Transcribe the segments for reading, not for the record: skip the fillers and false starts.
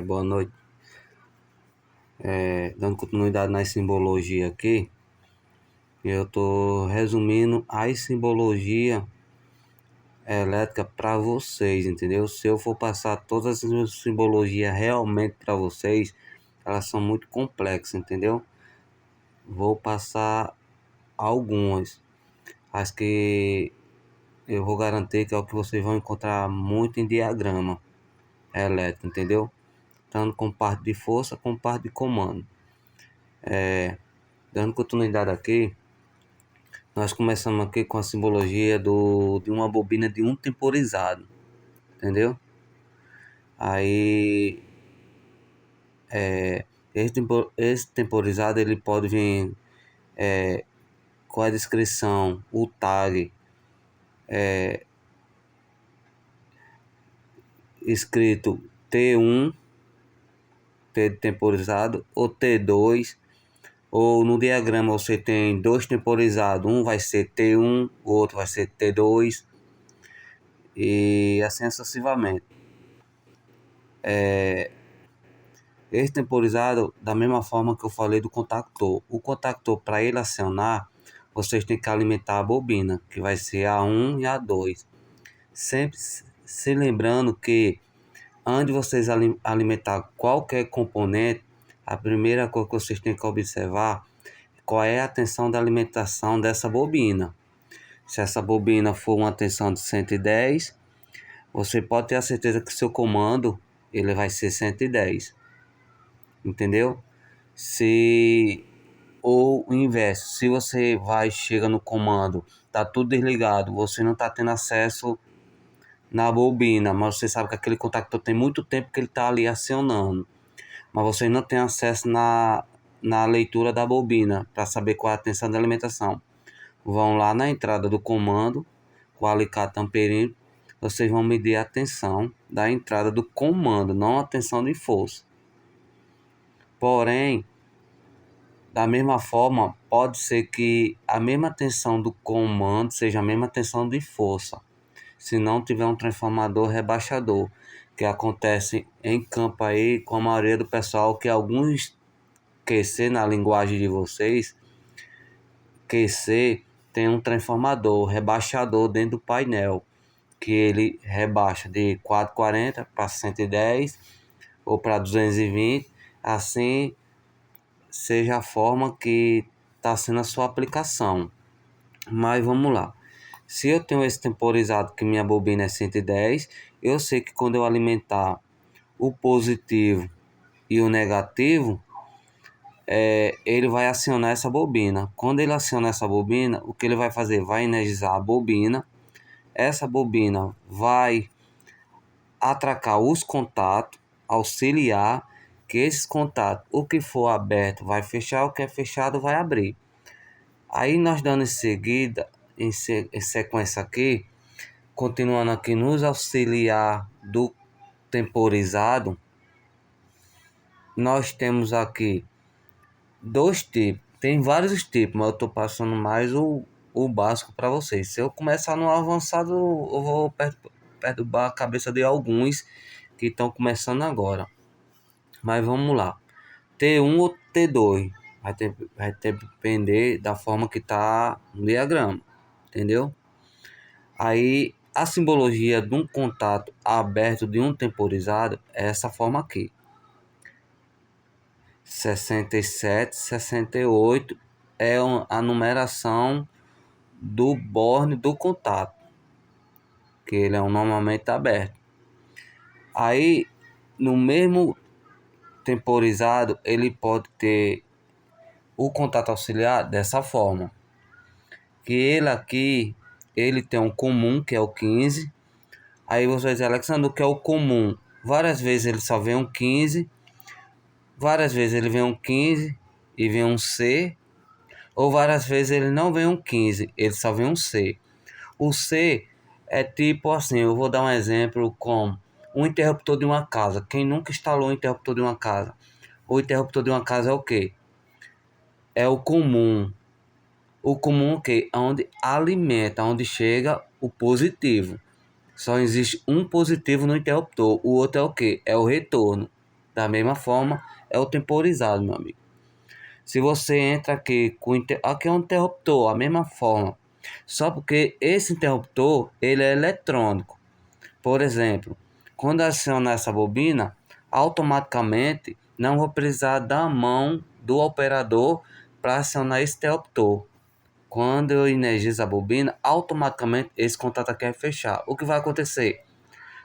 Boa noite. Dando continuidade na simbologia aqui, eu tô resumindo a simbologia elétrica para vocês, entendeu? Se eu for passar todas as simbologias realmente para vocês, elas são muito complexas, entendeu? Vou passar algumas, as que eu vou garantir que é o que vocês vão encontrar muito em diagrama elétrico, entendeu? Tanto com parte de força como parte de comando. Dando continuidade aqui, nós começamos aqui com a simbologia de uma bobina de um temporizado, entendeu? Aí, esse temporizado ele pode vir com a descrição, o tag escrito T1, T de temporizado, ou T2, ou no diagrama você tem dois temporizados, um vai ser T1, o outro vai ser T2, e assim sucessivamente. Esse temporizado, da mesma forma que eu falei do contactor. O contactor, para ele acionar, vocês têm que alimentar a bobina, que vai ser a 1 e a 2. Sempre se lembrando que, antes de vocês alimentar qualquer componente, a primeira coisa que vocês têm que observar é qual é a tensão da alimentação dessa bobina. Se essa bobina for uma tensão de 110, você pode ter a certeza que seu comando ele vai ser 110. Entendeu? Se ou o inverso, se você chega no comando, tá tudo desligado, você não tá tendo acesso na bobina, mas você sabe que aquele contactor tem muito tempo que ele tá ali acionando, mas você não tem acesso na leitura da bobina para saber qual é a tensão de alimentação. Vão lá na entrada do comando, com o alicate amperímetro, vocês vão medir a tensão da entrada do comando, não a tensão de força. Porém, da mesma forma, pode ser que a mesma tensão do comando seja a mesma tensão de força, se não tiver um transformador rebaixador, que acontece em campo aí com a maioria do pessoal, que alguns QC na linguagem de vocês, QC tem um transformador rebaixador dentro do painel, que ele rebaixa de 440 para 110 ou para 220, assim seja a forma que está sendo a sua aplicação. Mas vamos lá. Se eu tenho esse temporizado que minha bobina é 110, eu sei que quando eu alimentar o positivo e o negativo, ele vai acionar essa bobina. Quando ele aciona essa bobina, o que ele vai fazer? Vai energizar a bobina. Essa bobina vai atracar os contatos, auxiliar que esses contatos, o que for aberto vai fechar, o que é fechado vai abrir. Aí nós dando em seguida, em sequência aqui, continuando aqui nos auxiliar do temporizado, nós temos aqui dois tipos. Tem vários tipos, mas eu estou passando mais o básico para vocês. Se eu começar no avançado, eu vou perturbar a cabeça de alguns que estão começando agora. Mas vamos lá. T1 ou T2? Vai depender da forma que está no diagrama. Entendeu? Aí a simbologia de um contato aberto de um temporizado é essa forma aqui. 67, 68 é a numeração do borne do contato, que ele é normalmente aberto. Aí no mesmo temporizado ele pode ter o contato auxiliar dessa forma, que ele aqui ele tem um comum que é o 15. Aí você vai dizer, Alexandre, o que é o comum? Várias vezes ele só vem um 15, várias vezes ele vem um 15 e vem um C, ou várias vezes ele não vem um 15, ele só vem um C. O C é tipo assim, eu vou dar um exemplo com um interruptor de uma casa. Quem nunca instalou um interruptor de uma casa? O interruptor de uma casa é o quê? É o comum. O comum o quê? Onde alimenta, onde chega o positivo. Só existe um positivo no interruptor. O outro é o quê? É o retorno. Da mesma forma, é o temporizado, meu amigo. Se você entra aqui com aqui é um interruptor, a mesma forma. Só porque esse interruptor, ele é eletrônico. Por exemplo, quando acionar essa bobina, automaticamente não vou precisar da mão do operador para acionar esse interruptor. Quando eu energizo a bobina, automaticamente esse contato aqui vai fechar. O que vai acontecer?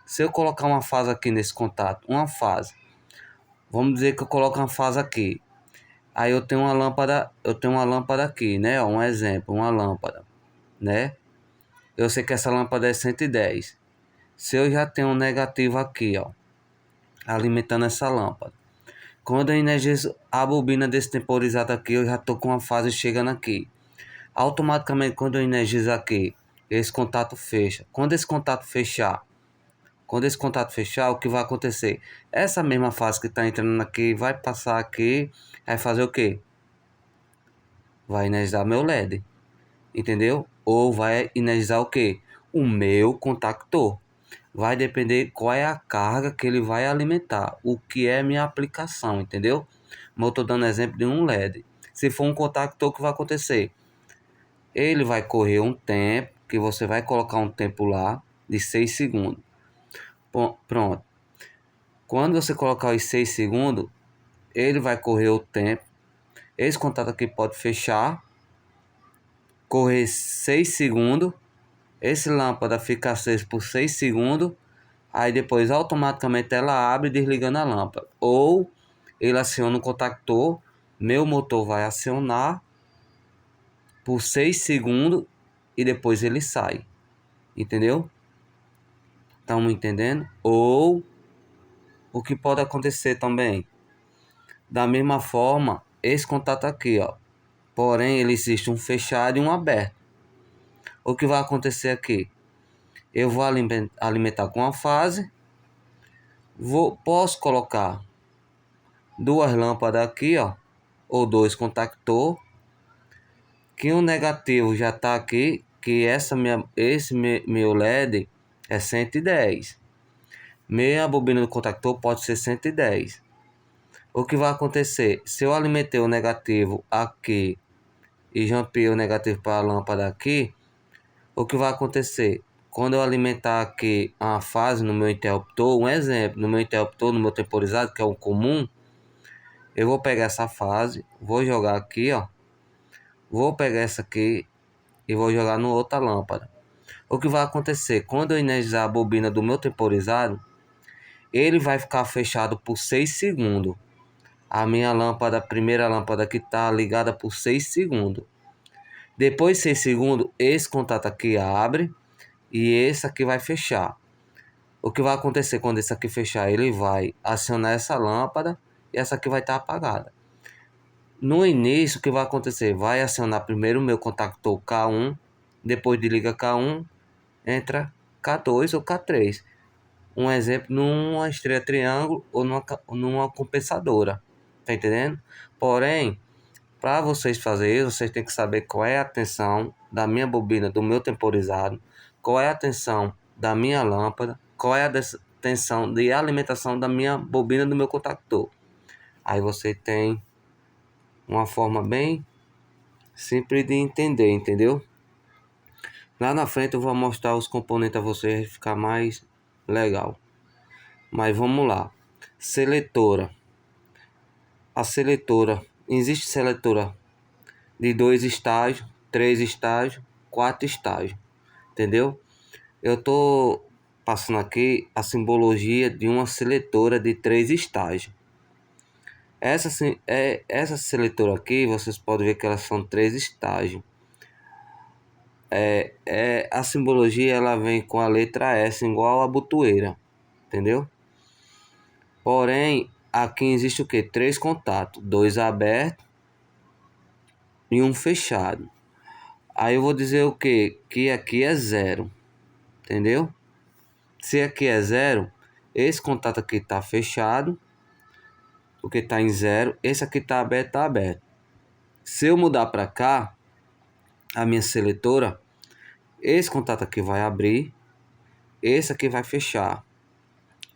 Se eu colocar uma fase aqui nesse contato, uma fase, vamos dizer que eu coloco uma fase aqui. Aí eu tenho uma lâmpada aqui, né? Um exemplo, uma lâmpada, né? Eu sei que essa lâmpada é 110. Se eu já tenho um negativo aqui, ó, alimentando essa lâmpada. Quando eu energizo a bobina desse temporizado aqui, eu já tô com uma fase chegando aqui. Automaticamente, quando eu energizo aqui, esse contato fecha. Quando esse contato fechar, o que vai acontecer? Essa mesma fase que está entrando aqui, vai passar aqui, vai fazer o quê? Vai energizar meu LED, entendeu? Ou vai energizar o quê? O meu contactor. Vai depender qual é a carga que ele vai alimentar, o que é minha aplicação, entendeu? Mas eu estou dando exemplo de um LED. Se for um contactor, o que vai acontecer? Ele vai correr um tempo, que você vai colocar um tempo lá de 6 segundos. Pronto. Quando você colocar os 6 segundos, ele vai correr o tempo. Esse contato aqui pode fechar, correr 6 segundos. Esse lâmpada fica aceso por 6 segundos. Aí depois automaticamente ela abre desligando a lâmpada. Ou ele aciona o contactor, meu motor vai acionar por 6 segundos e depois ele sai. Entendeu? Estamos entendendo? Ou o que pode acontecer também, da mesma forma, esse contato aqui, ó. Porém, ele existe um fechado e um aberto. O que vai acontecer aqui? Eu vou alimentar com a fase. Posso colocar duas lâmpadas aqui, ó, ou dois contactor, que o negativo já está aqui, que esse meu LED é 110. Meia bobina do contactor pode ser 110. O que vai acontecer? Se eu alimentei o negativo aqui e jampeei o negativo para a lâmpada aqui, o que vai acontecer? Quando eu alimentar aqui a fase no meu interruptor, um exemplo, no meu interruptor, no meu temporizado, que é o comum, eu vou pegar essa fase, vou jogar aqui, ó. Vou pegar essa aqui e vou jogar no outra lâmpada. O que vai acontecer? Quando eu energizar a bobina do meu temporizado, ele vai ficar fechado por 6 segundos. A minha lâmpada, a primeira lâmpada que está ligada por 6 segundos. Depois de 6 segundos, esse contato aqui abre e esse aqui vai fechar. O que vai acontecer quando esse aqui fechar? Ele vai acionar essa lâmpada e essa aqui vai estar apagada. No início, o que vai acontecer? Vai acionar primeiro o meu contactor K1, depois desliga K1, entra K2 ou K3. Um exemplo, numa estrela triângulo ou numa compensadora. Tá entendendo? Porém, para vocês fazerem isso, vocês têm que saber qual é a tensão da minha bobina, do meu temporizado, qual é a tensão da minha lâmpada, qual é a tensão de alimentação da minha bobina do meu contactor. Aí você tem uma forma bem simples de entender, entendeu? Lá na frente eu vou mostrar os componentes a vocês, ficar mais legal. Mas vamos lá. Seletora. A seletora, existe seletora de 2 estágios, 3 estágios, 4 estágios, entendeu? Eu tô passando aqui a simbologia de uma seletora de 3 estágios. Essa seletora aqui, vocês podem ver que elas são 3 estágios. A simbologia ela vem com a letra S igual a botoeira, entendeu? Porém, aqui existe o que? 3 contatos, 2 abertos e um fechado. Aí eu vou dizer o que? Que aqui é 0, entendeu? Se aqui é 0, esse contato aqui está fechado, porque está em 0. Esse aqui está aberto, está aberto. Se eu mudar para cá, a minha seletora, esse contato aqui vai abrir esse aqui vai fechar.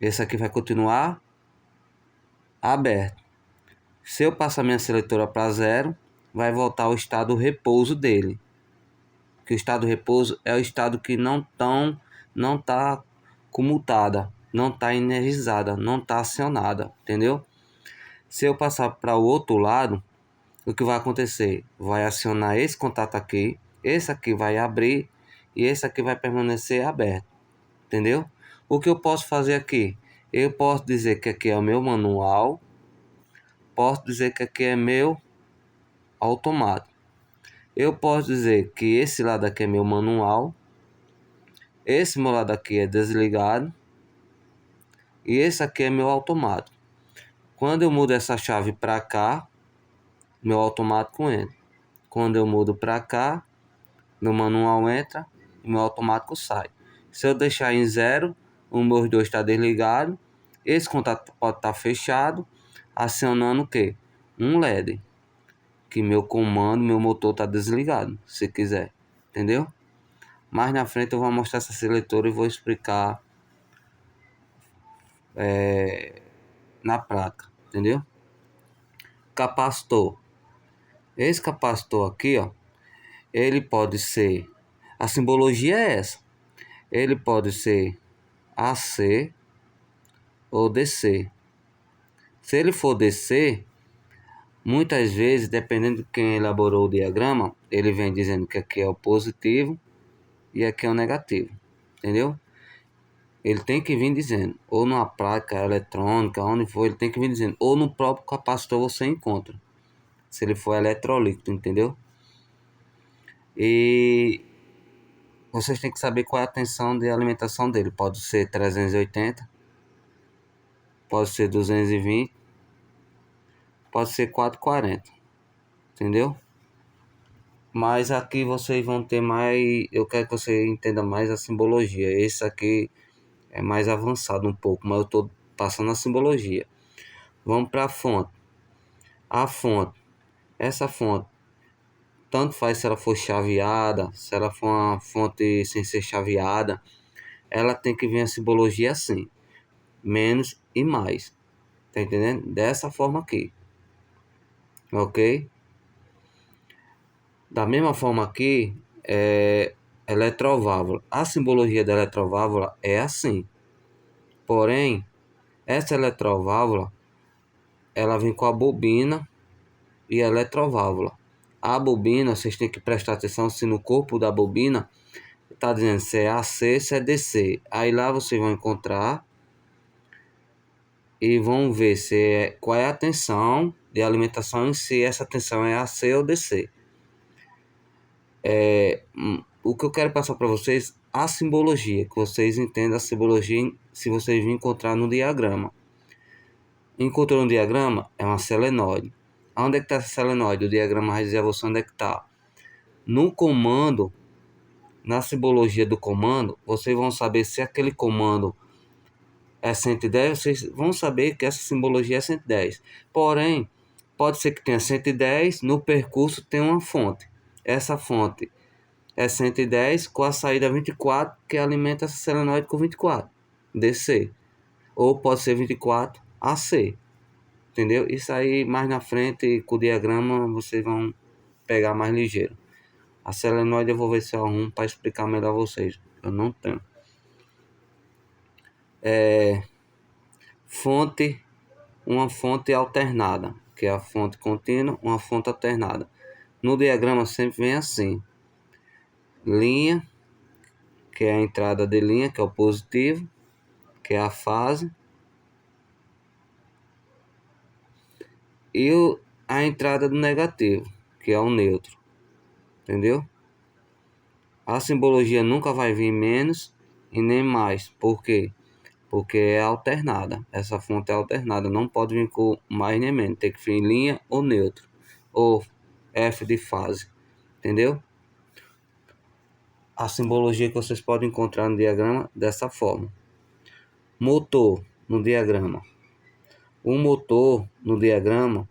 Esse aqui vai continuar aberto. Se eu passar minha seletora para 0, vai voltar ao estado repouso dele. Que o estado repouso é o estado que não está comutada, não está energizada, não está acionada, entendeu? Se eu passar para o outro lado, o que vai acontecer? Vai acionar esse contato aqui, esse aqui vai abrir e esse aqui vai permanecer aberto, entendeu? O que eu posso fazer aqui? Eu posso dizer que aqui é o meu manual, posso dizer que aqui é meu automático. Eu posso dizer que esse lado aqui é meu manual, esse meu lado aqui é desligado e esse aqui é meu automático. Quando eu mudo essa chave para cá, meu automático entra. Quando eu mudo para cá, meu manual entra e meu automático sai. Se eu deixar em 0, o meu 2 está desligado. Esse contato pode estar fechado, acionando o quê? Um LED. Que meu comando, meu motor está desligado, se quiser. Entendeu? Mais na frente eu vou mostrar essa seletora e vou explicar na prática. Entendeu? Capacitor. Esse capacitor aqui, ó, ele pode ser... A simbologia é essa. Ele pode ser AC ou DC. Se ele for DC, muitas vezes, dependendo de quem elaborou o diagrama, ele vem dizendo que aqui é o positivo e aqui é o negativo, entendeu? Ele tem que vir dizendo, ou numa placa eletrônica, onde for, ele tem que vir dizendo, ou no próprio capacitor você encontra, se ele for eletrolíquido, entendeu? E vocês têm que saber qual é a tensão de alimentação dele. Pode ser 380, pode ser 220, pode ser 440, entendeu? Mas aqui vocês vão ter mais... Eu quero que você entenda mais a simbologia. Esse aqui é mais avançado um pouco, mas eu estou passando a simbologia. Vamos para a fonte. A fonte. Essa fonte, tanto faz se ela for chaveada, se ela for uma fonte sem ser chaveada, ela tem que vir a simbologia assim. Menos e mais. Tá entendendo? Dessa forma aqui. Ok? Da mesma forma aqui, eletroválvula. A simbologia da eletroválvula é assim. Porém, essa eletroválvula, ela vem com a bobina e a eletroválvula. A bobina, vocês têm que prestar atenção se no corpo da bobina está dizendo se é AC, se é DC. Aí lá vocês vão encontrar e vão ver qual é a tensão de alimentação e se essa tensão é AC ou DC. O que eu quero passar para vocês, a simbologia, que vocês entendam a simbologia se vocês virem encontrar no diagrama. Encontrou no diagrama, é uma selenoide. Onde é que está essa selenoide? O diagrama vai dizer a você onde é que está. No comando, na simbologia do comando, vocês vão saber se aquele comando é 110, vocês vão saber que essa simbologia é 110. Porém, pode ser que tenha 110, no percurso tem uma fonte. Essa fonte é 110 com a saída 24, que alimenta essa selenoide com 24, DC. Ou pode ser 24, AC. Entendeu? Isso aí mais na frente, com o diagrama, vocês vão pegar mais ligeiro. A selenoide eu vou ver se eu arrumo para explicar melhor a vocês. Eu não tenho. Fonte, uma fonte alternada, que é a fonte contínua, uma fonte alternada. No diagrama sempre vem assim. Linha, que é a entrada de linha, que é o positivo, que é a fase. E a entrada do negativo, que é o neutro. Entendeu? A simbologia nunca vai vir menos e nem mais. Por quê? Porque é alternada. Essa fonte é alternada. Não pode vir com mais nem menos. Tem que vir em linha ou neutro. Ou F de fase. Entendeu? A simbologia que vocês podem encontrar no diagrama dessa forma. Motor no diagrama. O motor no diagrama,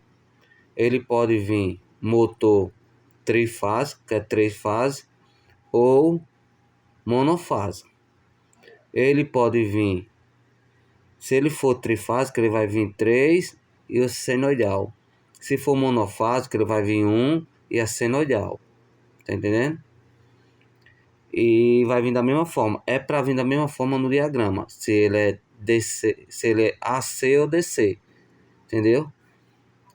ele pode vir motor trifásico, que é 3 fases, ou monofásico. ele pode vir, se ele for trifásico, ele vai vir 3 e o senoidal. Se for monofásico, ele vai vir 1 e a senoidal. Tá entendendo? E vai vir da mesma forma. É para vir da mesma forma no diagrama. Se ele é DC, se ele é AC ou DC. Entendeu?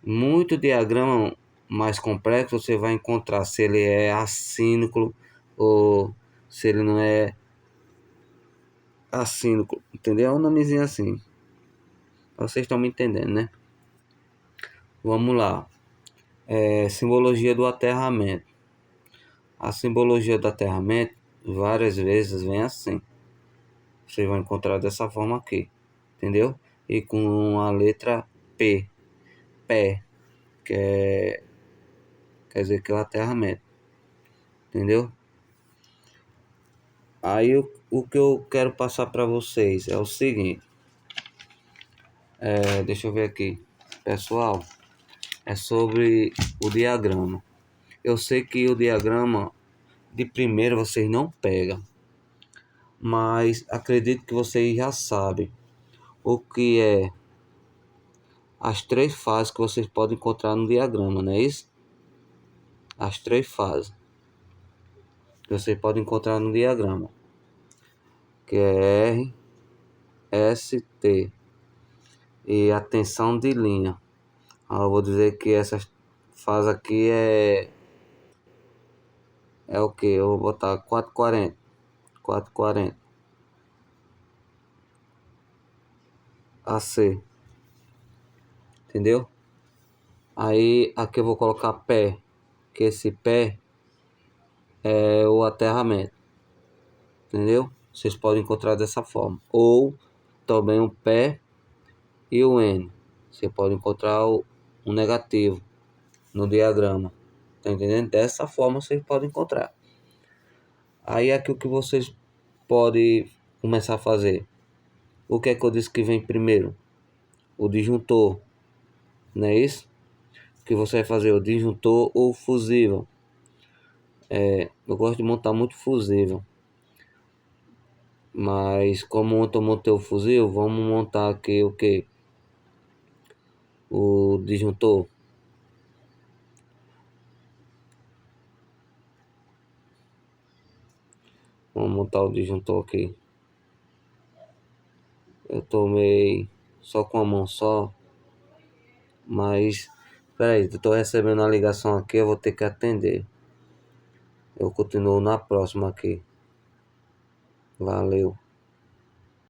Muito diagrama mais complexo você vai encontrar se ele é assíncrono ou se ele não é assíncrono. Entendeu? É um nomezinho assim. Vocês estão me entendendo, né? Vamos lá. Simbologia do aterramento. A simbologia do aterramento várias vezes vem assim. Vocês vão encontrar dessa forma aqui. Entendeu? E com a letra P. Pé. Quer dizer que é o aterramento. Entendeu? Aí o que eu quero passar para vocês é o seguinte. Deixa eu ver aqui. Pessoal, é sobre o diagrama. Eu sei que o diagrama de primeiro vocês não pegam, mas acredito que vocês já sabem o que é as 3 fases que vocês podem encontrar no diagrama, não é isso? As 3 fases que vocês podem encontrar no diagrama, que é R, S, T e a tensão de linha. Eu vou dizer que essa fase aqui é o que? Eu vou botar 440. 440 AC. Entendeu? Aí aqui eu vou colocar pé, que esse pé é o aterramento. Entendeu? Vocês podem encontrar dessa forma. Ou também o pé e o N. Você pode encontrar um negativo no diagrama. Tá entendendo? Dessa forma vocês podem encontrar. Aí aqui o que vocês podem começar a fazer. O que é que eu disse que vem primeiro? O disjuntor. Não é isso? Que você vai fazer o disjuntor ou fusível. Eu gosto de montar muito fusível. Mas como ontem eu montei o fusível, vamos montar aqui o que? O disjuntor. Vamos montar o disjuntor aqui. Eu tomei só com a mão só. Mas, peraí, eu tô recebendo uma ligação aqui, eu vou ter que atender. Eu continuo na próxima aqui. Valeu.